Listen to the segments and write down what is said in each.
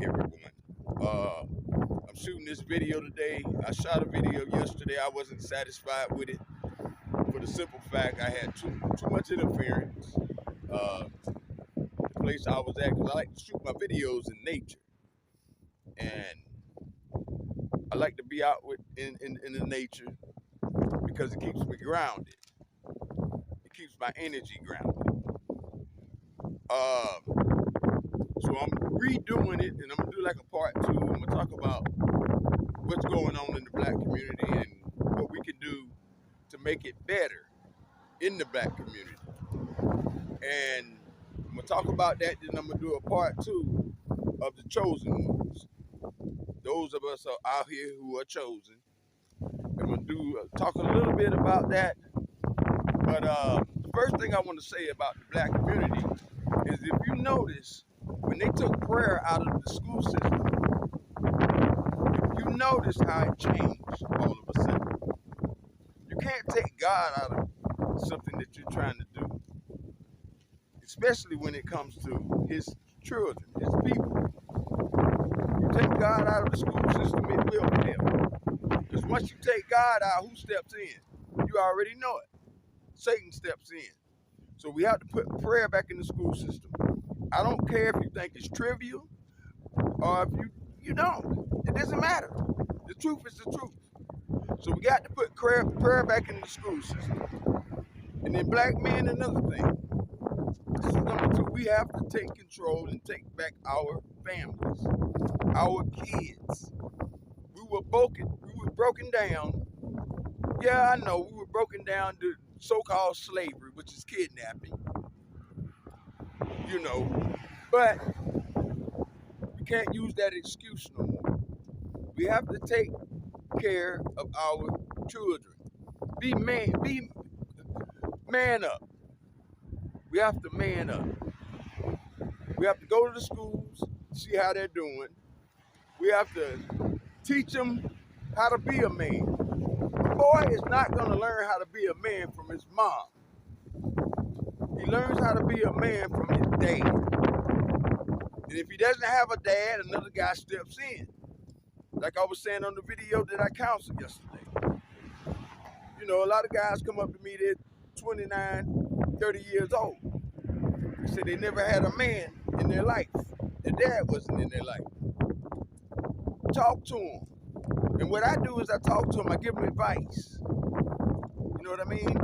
everyone. Uh, I'm shooting this video today. I shot a video yesterday. I wasn't satisfied with it for the simple fact I had too much interference. The place I was at, because I like to shoot my videos in nature, and I like to be out in the nature because it keeps me grounded. It keeps my energy grounded. Uh, so I'm redoing it, and I'm gonna do like a part two. I'm gonna talk about what's going on in the black community and what we can do to make it better in the black community. And I'm gonna talk about that. Then I'm gonna do a part two of the chosen ones. Those of us are out here who are chosen. I'm gonna talk a little bit about that. But the first thing I want to say about the black community is, if you notice, when they took prayer out of the school system, you notice how it changed all of a sudden. You can't take God out of something that you're trying to do, especially when it comes to His children, His people. You take God out of the school system, it will fail. Because once you take God out, who steps in? You already know it. Satan steps in. So we have to put prayer back in the school system. I don't care if you think it's trivial or if you don't. It doesn't matter. The truth is the truth. So we got to put prayer back in the school system. And then black men, another thing. This is number two. We have to take control and take back our families, our kids. We were broken down. Yeah, I know we were broken down to so-called slavery, which is kidnapping. But we can't use that excuse no more. We have to take care of our children. Be man up. We have to man up. We have to go to the schools, see how they're doing. We have to teach them how to be a man. A boy is not going to learn how to be a man from his mom. He learns how to be a man from his dad. And if he doesn't have a dad, another guy steps in. Like I was saying on the video that I counseled yesterday. A lot of guys come up to me, they're 29, 30 years old. They say they never had a man in their life. Their dad wasn't in their life. Talk to them. And what I do is I talk to them, I give them advice. You know what I mean?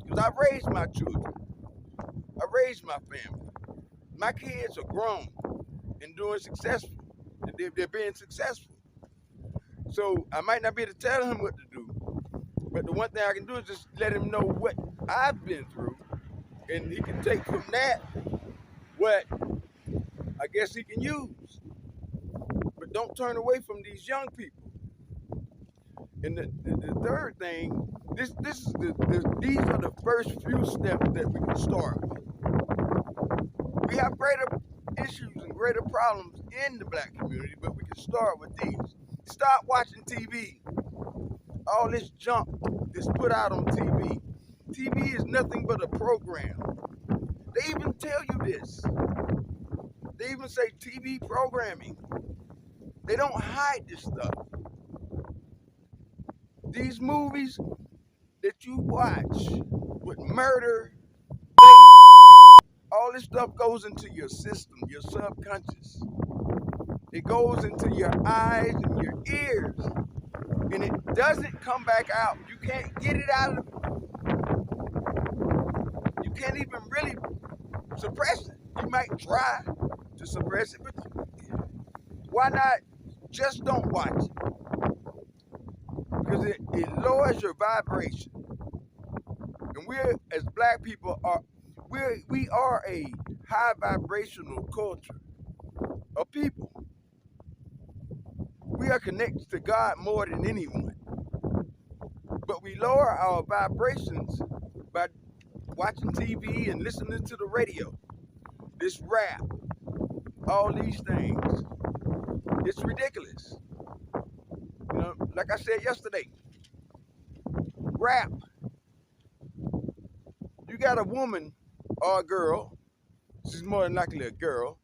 Because I've raised my children. I raised my family. My kids are grown and doing successful. They're being successful. So I might not be able to tell him what to do, but the one thing I can do is just let him know what I've been through, and he can take from that what I guess he can use. But don't turn away from these young people. And the third thing, these are the first few steps that we can start with. We have greater issues and greater problems in the black community, but we can start with these. Stop watching TV. All this junk that's put out on TV. TV is nothing but a program. They even tell you this. They even say TV programming. They don't hide this stuff. These movies that you watch with murder, all this stuff goes into your system, your subconscious. It goes into your eyes and your ears. And it doesn't come back out. You can't get it out of it. You can't even really suppress it. You might try to suppress it, but why not just don't watch it? Because it lowers your vibration. And we're, as black people, we are a high vibrational culture of people. We are connected to God more than anyone. But we lower our vibrations by watching TV and listening to the radio. This rap, all these things. It's ridiculous. Like I said yesterday, rap. You got a woman or a girl, she's more than likely a girl.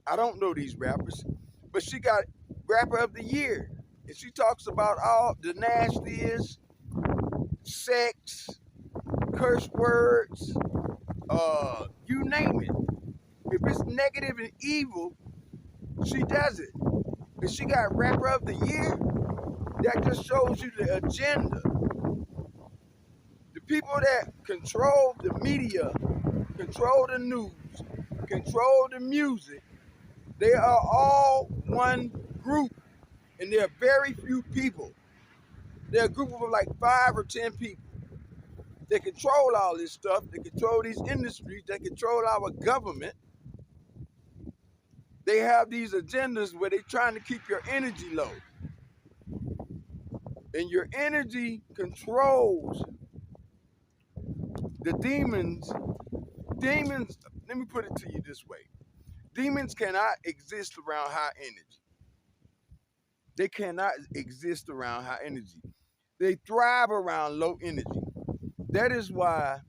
I don't know these rappers, but she got Rapper of the Year. And she talks about all the nastiest, sex, curse words, you name it. If it's negative and evil, she does it. And she got Rapper of the Year. That just shows you the agenda. The people that control the media, control the news, control the music, they are all one group. And there are very few people. They're a group of like 5 or 10 people. They control all this stuff. They control these industries. They control our government. They have these agendas where they're trying to keep your energy low. And your energy controls the demons. Demons, let me put it to you this way. Demons cannot exist around high energy. They cannot exist around high energy. They thrive around low energy. That is why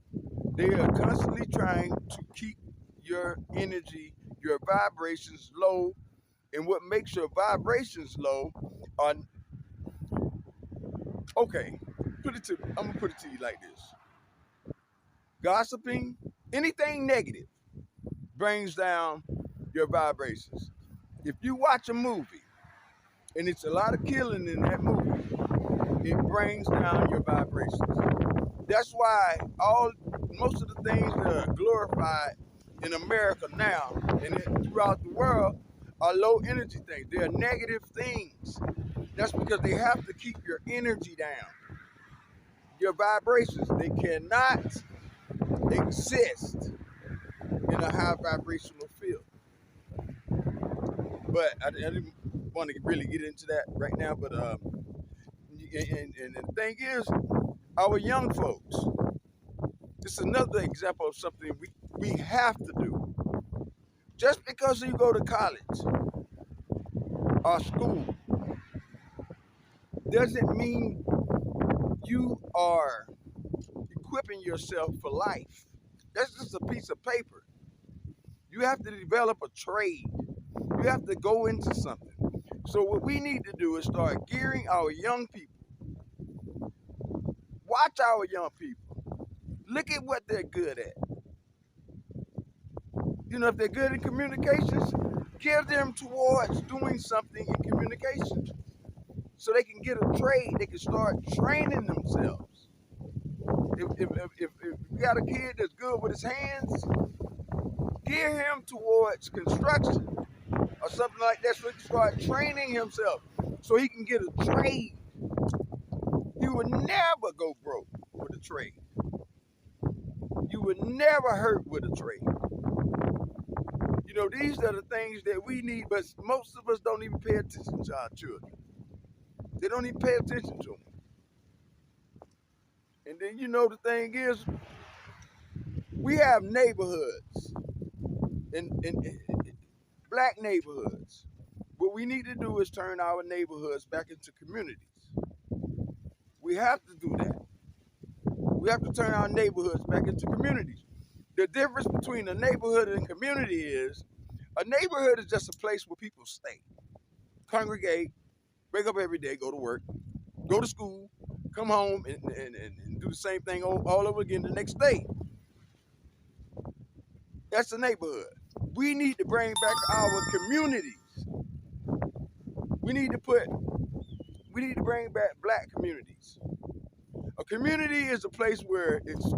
they are constantly trying to keep your energy, your vibrations low. And what makes your vibrations low are, okay, I'm gonna put it to you like this. Gossiping, anything negative brings down your vibrations. If you watch a movie and it's a lot of killing in that movie, it brings down your vibrations. That's why most of the things that are glorified in America now and throughout the world are low energy things. They are negative things. That's because they have to keep your energy down. Your vibrations, they cannot exist in a high vibrational field. But I didn't want to really get into that right now. But and the thing is, our young folks, this is another example of something we have to do. Just because you go to college or school doesn't mean you are equipping yourself for life. That's just a piece of paper. You have to develop a trade. You have to go into something. So what we need to do is start gearing our young people. Watch our young people. Look at what they're good at. You know, if they're good in communications, gear them towards doing something in communications. So they can get a trade, they can start training themselves. If you got a kid that's good with his hands, gear him towards construction or something like that so he can start training himself so he can get a trade. You would never go broke with a trade. You would never hurt with a trade. You know, these are the things that we need, but most of us don't even pay attention to our children. They don't even pay attention to them. And then, you know, the thing is, we have neighborhoods, in black neighborhoods. What we need to do is turn our neighborhoods back into communities. We have to do that. We have to turn our neighborhoods back into communities. The difference between a neighborhood and a community is a neighborhood is just a place where people stay, congregate, wake up every day, go to work, go to school, come home, and do the same thing all over again the next day. That's a neighborhood. We need to bring back our communities. We need to bring back black communities. A community is a place where it's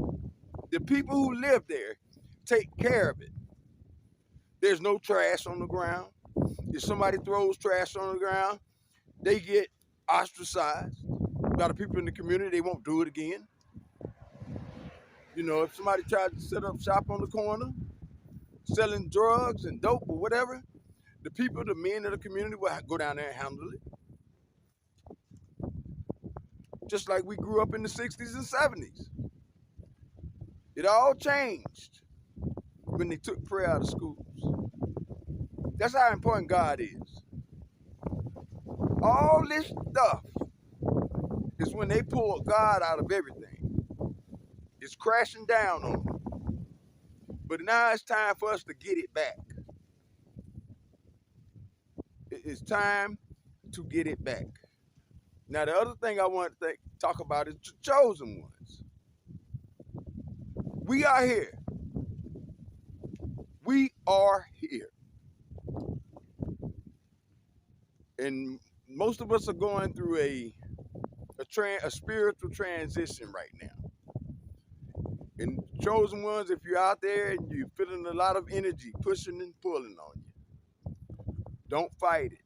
the people who live there take care of it. There's no trash on the ground. If somebody throws trash on the ground, they get ostracized. A lot of people in the community, they won't do it again. You know, if somebody tries to set up shop on the corner, selling drugs and dope or whatever, the men of the community will go down there and handle it. Just like we grew up in the 60s and 70s. It all changed when they took prayer out of schools. That's how important God is. All this stuff is when they pull God out of everything. It's crashing down on them. But now it's time for us to get it back. it's time to get it back. Now, the other thing I want to talk about is the chosen ones. We are here. We are here. And most of us are going through a spiritual transition right now. And chosen ones, if you're out there and you're feeling a lot of energy pushing and pulling on you, don't fight it.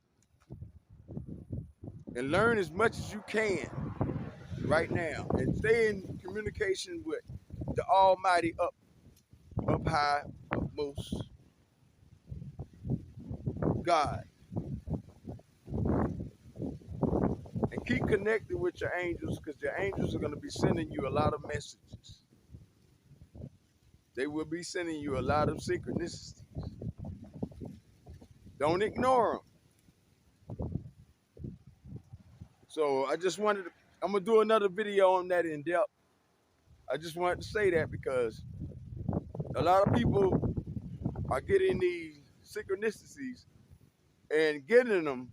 And learn as much as you can right now. And stay in communication with the Almighty up high, upmost God. And keep connected with your angels, because your angels are going to be sending you a lot of messages. They will be sending you a lot of synchronicities. Don't ignore them. So I'm going to do another video on that in depth. I just wanted to say that because a lot of people are getting these synchronicities and getting them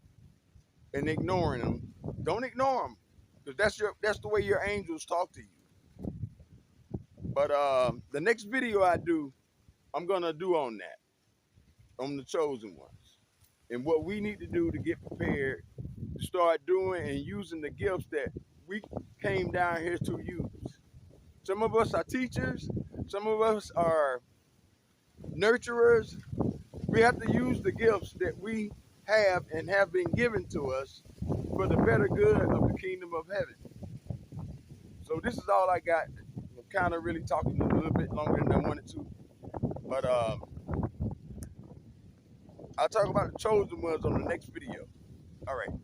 and ignoring them. Don't ignore them, because that's the way your angels talk to you. But the next video I do, I'm going to do on that, on the chosen ones, and what we need to do to get prepared to start doing and using the gifts that we came down here to use. Some of us are teachers. Some of us are nurturers. We have to use the gifts that we have and have been given to us for the better good of the kingdom of heaven. So this is all I got. I'm kind of really talking a little bit longer than I wanted to. But I'll talk about the chosen ones on the next video. All right.